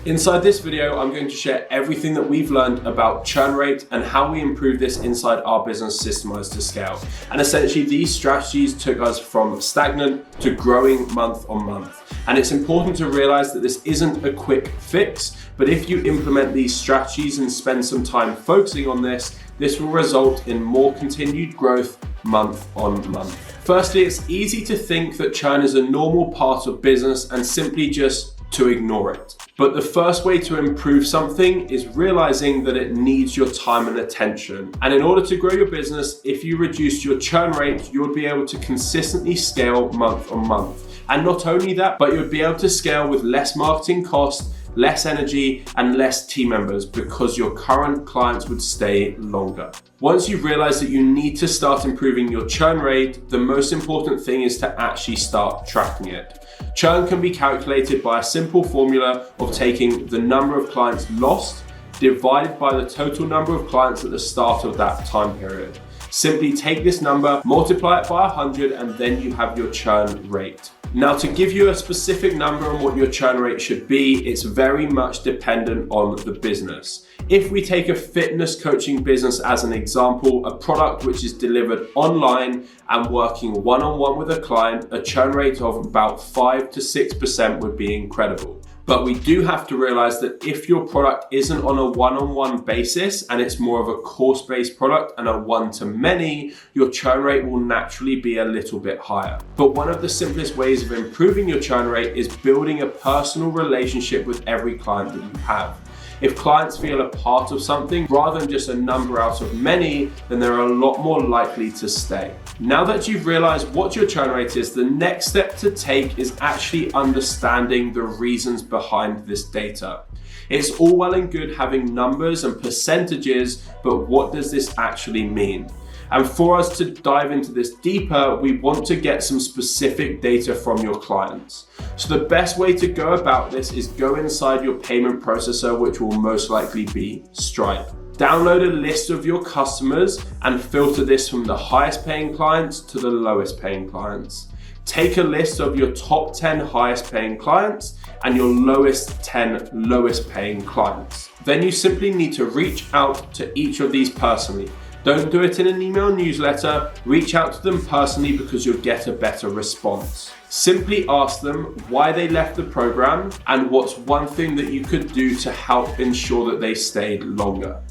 Inside this video, I'm going to share everything that we've learned about churn rate and how we improve this inside our business Systemized to Scale. And essentially these strategies took us from stagnant to growing month on month. And it's important to realize that this isn't a quick fix, but if you implement these strategies and spend some time focusing on this will result in more continued growth month on month. Firstly, it's easy to think that churn is a normal part of business and simply just to ignore it. But the first way to improve something is realizing that it needs your time and attention. And in order to grow your business, if you reduce your churn rate, you'll be able to consistently scale month on month. And not only that, but you'll be able to scale with less marketing costs, less energy, and less team members because your current clients would stay longer. Once you realize that you need to start improving your churn rate, the most important thing is to actually start tracking it. Churn can be calculated by a simple formula of taking the number of clients lost divided by the total number of clients at the start of that time period. Simply take this number, multiply it by 100, and then you have your churn rate. Now, to give you a specific number on what your churn rate should be, it's very much dependent on the business. If we take a fitness coaching business as an example, a product which is delivered online and working one-on-one with a client, a churn rate of about 5 to 6% would be incredible. But we do have to realize that if your product isn't on a one-on-one basis and it's more of a course-based product and a one-to-many, your churn rate will naturally be a little bit higher. But one of the simplest ways of improving your churn rate is building a personal relationship with every client that you have. If clients feel a part of something rather than just a number out of many, then they're a lot more likely to stay. Now that you've realized what your churn rate is, the next step to take is actually understanding the reasons behind this data. It's all well and good having numbers and percentages, but what does this actually mean? And for us to dive into this deeper, we want to get some specific data from your clients. So the best way to go about this is go inside your payment processor, which will most likely be Stripe. Download a list of your customers and filter this from the highest paying clients to the lowest paying clients. Take a list of your top 10 highest paying clients and your lowest 10 lowest paying clients. Then you simply need to reach out to each of these personally. Don't do it in an email newsletter, reach out to them personally because you'll get a better response. Simply ask them why they left the program and what's one thing that you could do to help ensure that they stayed longer.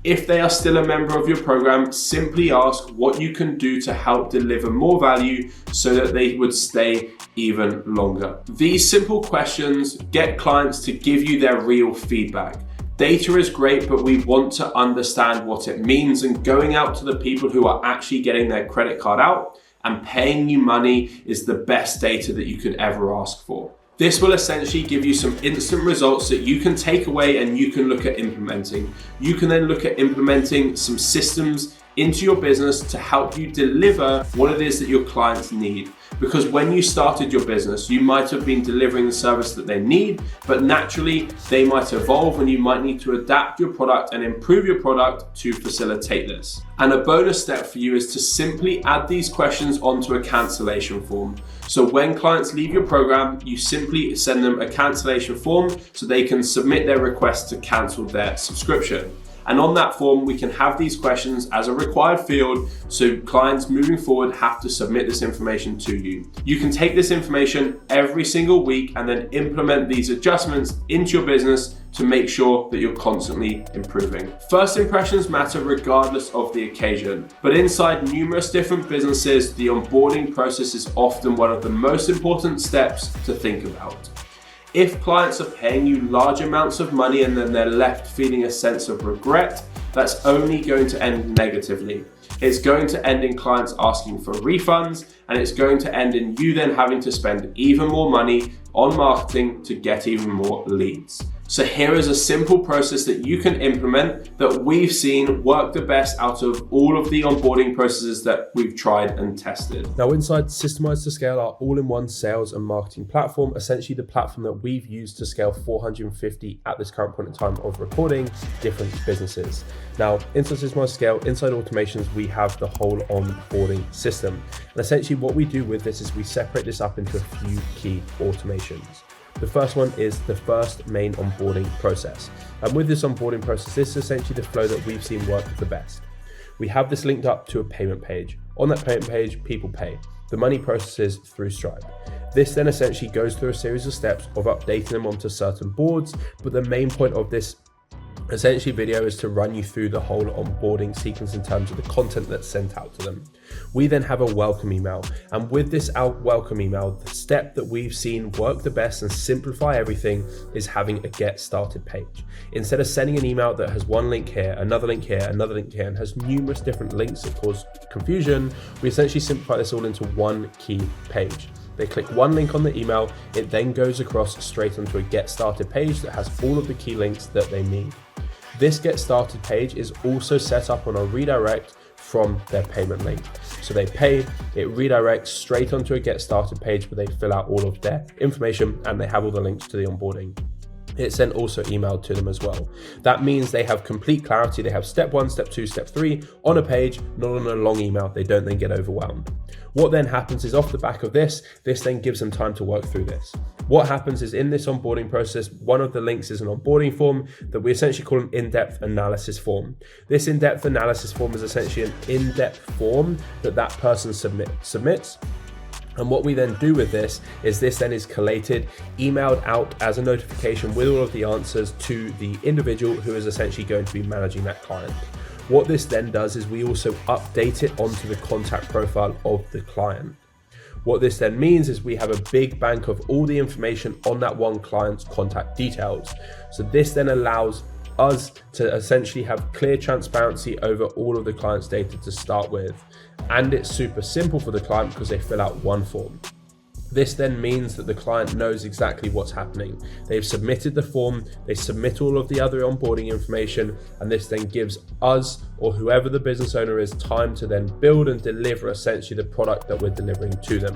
If they are still a member of your program, simply ask what you can do to help deliver more value so that they would stay even longer. These simple questions get clients to give you their real feedback. Data is great, but we want to understand what it means, and going out to the people who are actually getting their credit card out and paying you money is the best data that you could ever ask for. This will essentially give you some instant results that you can take away and you can look at implementing. You can then look at implementing some systems into your business to help you deliver what it is that your clients need. Because when you started your business, you might have been delivering the service that they need, but naturally they might evolve and you might need to adapt your product and improve your product to facilitate this. And a bonus step for you is to simply add these questions onto a cancellation form. So when clients leave your program, you simply send them a cancellation form so they can submit their request to cancel their subscription. And on that form, we can have these questions as a required field, so clients moving forward have to submit this information to you. You can take this information every single week and then implement these adjustments into your business to make sure that you're constantly improving. First impressions matter regardless of the occasion, but inside numerous different businesses, the onboarding process is often one of the most important steps to think about. If clients are paying you large amounts of money and then they're left feeling a sense of regret, that's only going to end negatively. It's going to end in clients asking for refunds, and it's going to end in you then having to spend even more money on marketing to get even more leads. So here is a simple process that you can implement that we've seen work the best out of all of the onboarding processes that we've tried and tested. Now, inside Systemized to Scale, our all-in-one sales and marketing platform, essentially the platform that we've used to scale 450 at this current point in time of recording different businesses. Now, inside Systemized to Scale, inside automations, we have the whole onboarding system. And essentially what we do with this is we separate this up into a few key automations. The first one is the first main onboarding process. And with this onboarding process, this is essentially the flow that we've seen work the best. We have this linked up to a payment page. On that payment page, people pay. The money processes through Stripe. This then essentially goes through a series of steps of updating them onto certain boards, but the main point of this essentially video is to run you through the whole onboarding sequence in terms of the content that's sent out to them. We then have a welcome email, and with this welcome email, the step that we've seen work the best and simplify everything is having a get started page. Instead of sending an email that has one link here, another link here, another link here, and has numerous different links that cause confusion, we essentially simplify this all into one key page. They click one link on the email, it then goes across straight onto a get started page that has all of the key links that they need. This get started page is also set up on a redirect from their payment link. So they pay, it redirects straight onto a get started page where they fill out all of their information and they have all the links to the onboarding. It's then also emailed to them as well. That means they have complete clarity. They have step 1, step 2, step 3 on a page, not on a long email. They don't then get overwhelmed. What then happens is off the back of this then gives them time to work through this. What happens is in this onboarding process, one of the links is an onboarding form that we essentially call an in-depth analysis form. This in-depth analysis form is essentially an in-depth form that person submits. And what we then do with this then is collated, emailed out as a notification with all of the answers to the individual who is essentially going to be managing that client. What this then does is we also update it onto the contact profile of the client. What this then means is we have a big bank of all the information on that one client's contact details. So this then allows us to essentially have clear transparency over all of the client's data to start with. And it's super simple for the client because they fill out one form. This then means that the client knows exactly what's happening. They've submitted the form, they submit all of the other onboarding information, and this then gives us or whoever the business owner is time to then build and deliver essentially the product that we're delivering to them.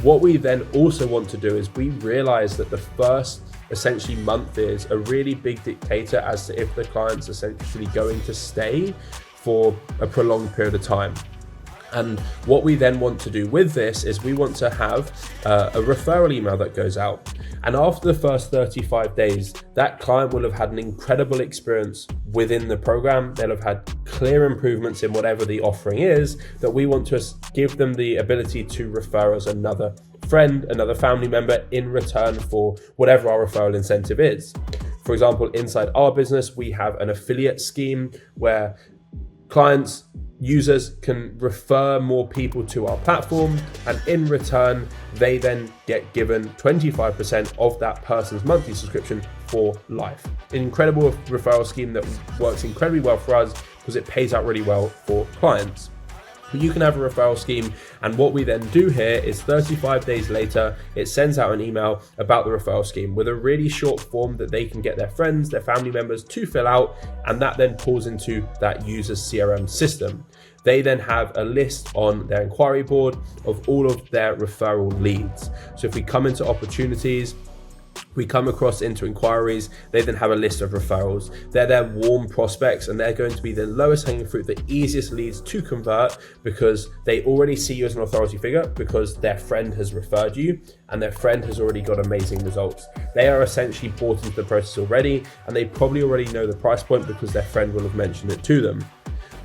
What we then also want to do is we realize that the first essentially month is a really big dictator as to if the client's essentially going to stay for a prolonged period of time. And what we then want to do with this is we want to have a referral email that goes out. And after the first 35 days, that client will have had an incredible experience within the program. They'll have had clear improvements in whatever the offering is, that we want to give them the ability to refer us another friend, another family member in return for whatever our referral incentive is. For example, inside our business, we have an affiliate scheme where users can refer more people to our platform, and in return, they then get given 25% of that person's monthly subscription for life. An incredible referral scheme that works incredibly well for us because it pays out really well for clients. But you can have a referral scheme, and what we then do here is 35 days later, it sends out an email about the referral scheme with a really short form that they can get their friends, their family members to fill out, and that then pulls into that user's CRM system. They then have a list on their inquiry board of all of their referral leads. So if we come into opportunities, we come across into inquiries, they then have a list of referrals. They're their warm prospects, and they're going to be the lowest hanging fruit, the easiest leads to convert because they already see you as an authority figure because their friend has referred you and their friend has already got amazing results. They are essentially bought into the process already, and they probably already know the price point because their friend will have mentioned it to them.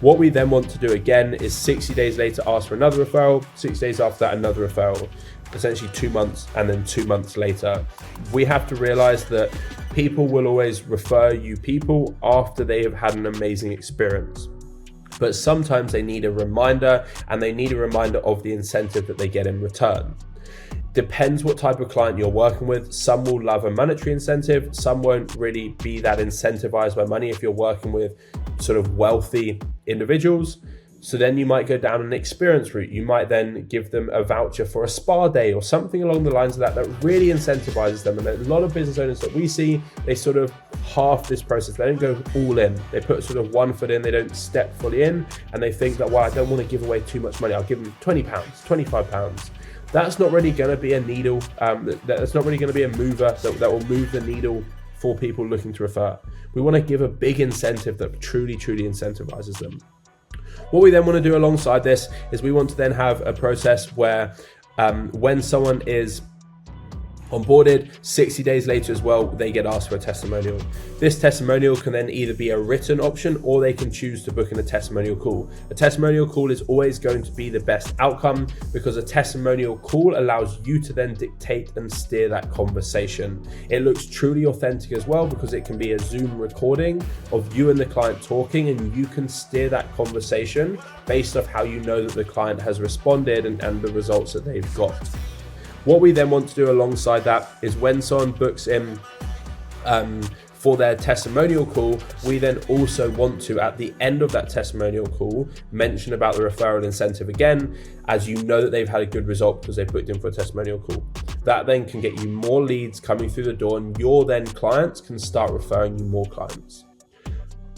What we then want to do again is 60 days later ask for another referral, 6 days after that another referral, essentially 2 months, and then 2 months later. We have to realize that people will always refer you people after they have had an amazing experience. But sometimes they need a reminder, and they need a reminder of the incentive that they get in return. Depends what type of client you're working with. Some will love a monetary incentive, some won't really be that incentivized by money if you're working with sort of wealthy individuals. So then you might go down an experience route. You might then give them a voucher for a spa day or something along the lines of that really incentivizes them. And a lot of business owners that we see, they sort of half this process. They don't go all in. They put sort of 1 foot in, they don't step fully in, and they think that, well, I don't want to give away too much money. I'll give them £20, £25. That's not really going to be a needle. That's not really going to be a mover that will move the needle for people looking to refer. We want to give a big incentive that truly incentivizes them. What we then want to do alongside this is we want to then have a process where when someone is Onboarded, 60 days later as well, they get asked for a testimonial. This testimonial can then either be a written option or they can choose to book in a testimonial call. A testimonial call is always going to be the best outcome because a testimonial call allows you to then dictate and steer that conversation. It looks truly authentic as well because it can be a Zoom recording of you and the client talking, and you can steer that conversation based off how you know that the client has responded and the results that they've got. What we then want to do alongside that is when someone books in for their testimonial call, we then also want to, at the end of that testimonial call, mention about the referral incentive again, as you know that they've had a good result because they booked in for a testimonial call. That then can get you more leads coming through the door, and your then clients can start referring you more clients.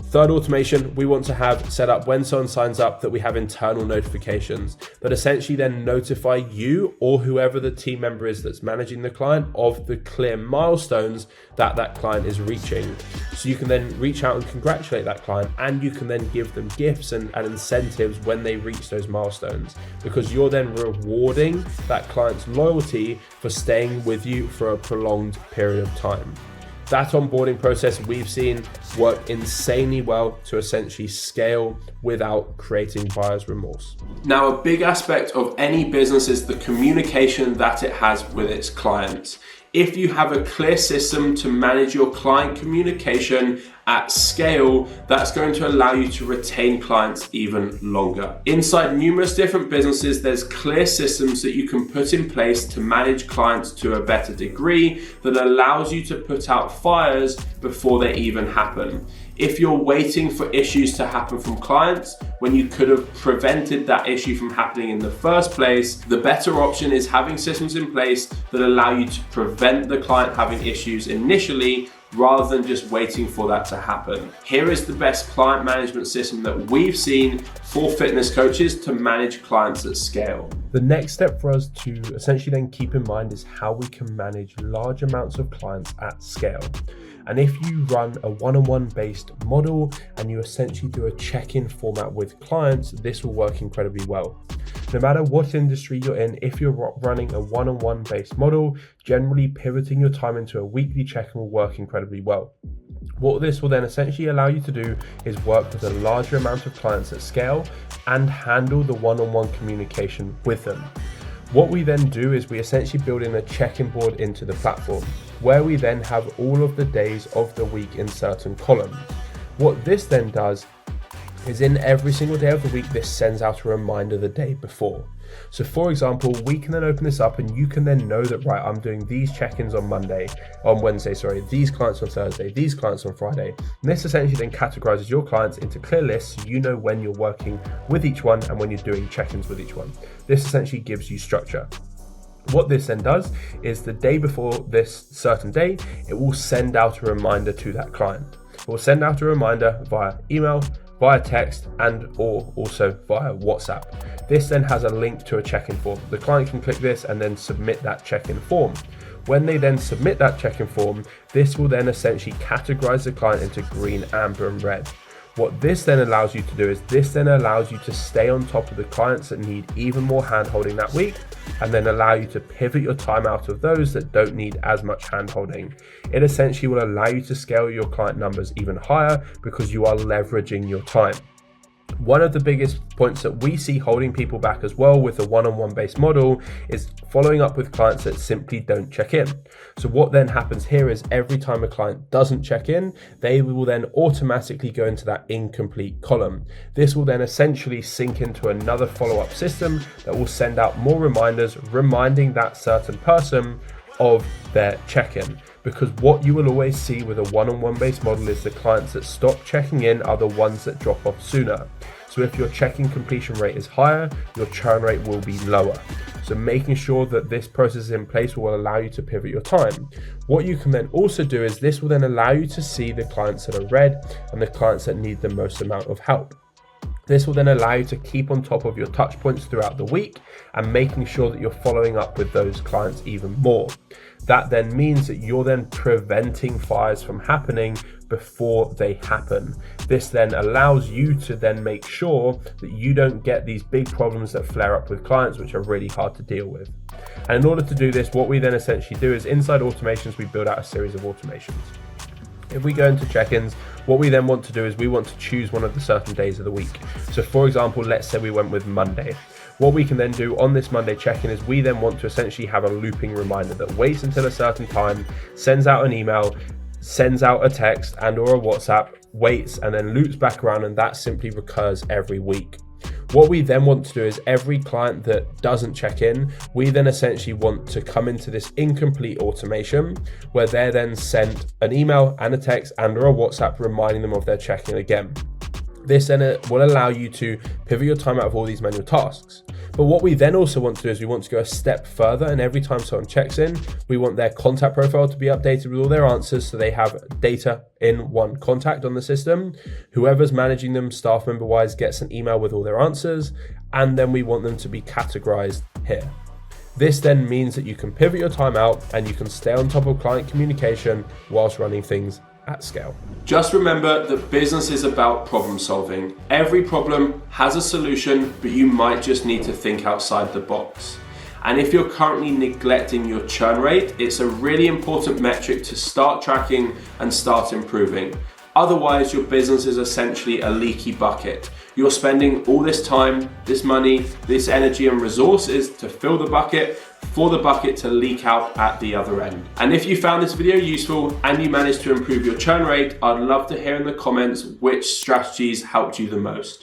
Third automation, we want to have set up when someone signs up that we have internal notifications that essentially then notify you or whoever the team member is that's managing the client of the clear milestones that that client is reaching. So you can then reach out and congratulate that client, and you can then give them gifts and incentives when they reach those milestones, because you're then rewarding that client's loyalty for staying with you for a prolonged period of time. That onboarding process we've seen work insanely well to essentially scale without creating buyer's remorse. Now, a big aspect of any business is the communication that it has with its clients. If you have a clear system to manage your client communication at scale, that's going to allow you to retain clients even longer. Inside numerous different businesses, there's clear systems that you can put in place to manage clients to a better degree that allows you to put out fires before they even happen. If you're waiting for issues to happen from clients when you could have prevented that issue from happening in the first place, the better option is having systems in place that allow you to prevent the client having issues initially, rather than just waiting for that to happen. Here is the best client management system that we've seen for fitness coaches to manage clients at scale. The next step for us to essentially then keep in mind is how we can manage large amounts of clients at scale. And if you run a one-on-one based model and you essentially do a check-in format with clients, this will work incredibly well. No matter what industry you're in, if you're running a one-on-one based model, generally pivoting your time into a weekly check-in will work incredibly well. What this will then essentially allow you to do is work with a larger amount of clients at scale and handle the one-on-one communication with them. What we then do is we essentially build in a check-in board into the platform, where we then have all of the days of the week in certain columns. What this then does is in every single day of the week, this sends out a reminder the day before. So for example, we can then open this up and you can then know that, right, I'm doing these check-ins on Wednesday, these clients on Thursday, these clients on Friday. And this essentially then categorizes your clients into clear lists so you know when you're working with each one and when you're doing check-ins with each one. This essentially gives you structure. What this then does is the day before this certain day, it will send out a reminder to that client. It will send out a reminder via email, via text, and or also via WhatsApp. This then has a link to a check-in form. The client can click this and then submit that check-in form. When they then submit that check-in form, this will then essentially categorize the client into green, amber, and red. What this then allows you to do is this then allows you to stay on top of the clients that need even more hand-holding that week, and then allow you to pivot your time out of those that don't need as much hand-holding. It essentially will allow you to scale your client numbers even higher because you are leveraging your time. One of the biggest points that we see holding people back as well with a one-on-one based model is following up with clients that simply don't check in. So what then happens here is every time a client doesn't check in, they will then automatically go into that incomplete column. This will then essentially sync into another follow-up system that will send out more reminders, reminding that certain person of their check-in. Because what you will always see with a one-on-one based model is the clients that stop checking in are the ones that drop off sooner. So if your check-in completion rate is higher, your churn rate will be lower. So making sure that this process is in place will allow you to pivot your time. What you can then also do is this will then allow you to see the clients that are red and the clients that need the most amount of help. This will then allow you to keep on top of your touch points throughout the week and making sure that you're following up with those clients even more. That then means that you're then preventing fires from happening before they happen. This then allows you to then make sure that you don't get these big problems that flare up with clients, which are really hard to deal with. And in order to do this, what we then essentially do is inside automations, we build out a series of automations. If we go into check-ins, what we then want to do is we want to choose one of the certain days of the week. So for example, let's say we went with Monday. What we can then do on this Monday check-in is we then want to essentially have a looping reminder that waits until a certain time, sends out an email, sends out a text and or a WhatsApp, waits, and then loops back around, and that simply recurs every week. What we then want to do is every client that doesn't check in, we then essentially want to come into this incomplete automation where they're then sent an email and a text and or a WhatsApp reminding them of their check-in again. This then will allow you to pivot your time out of all these manual tasks. But what we then also want to do is we want to go a step further, and every time someone checks in, we want their contact profile to be updated with all their answers so they have data in one contact on the system. Whoever's managing them, staff member wise, gets an email with all their answers, and then we want them to be categorized here. This then means that you can pivot your time out and you can stay on top of client communication whilst running things at scale. Just remember that business is about problem solving. Every problem has a solution, but you might just need to think outside the box. And if you're currently neglecting your churn rate, it's a really important metric to start tracking and start improving. Otherwise, your business is essentially a leaky bucket. You're spending all this time, this money, this energy and resources to fill the bucket for the bucket to leak out at the other end. And if you found this video useful and you managed to improve your churn rate, I'd love to hear in the comments which strategies helped you the most.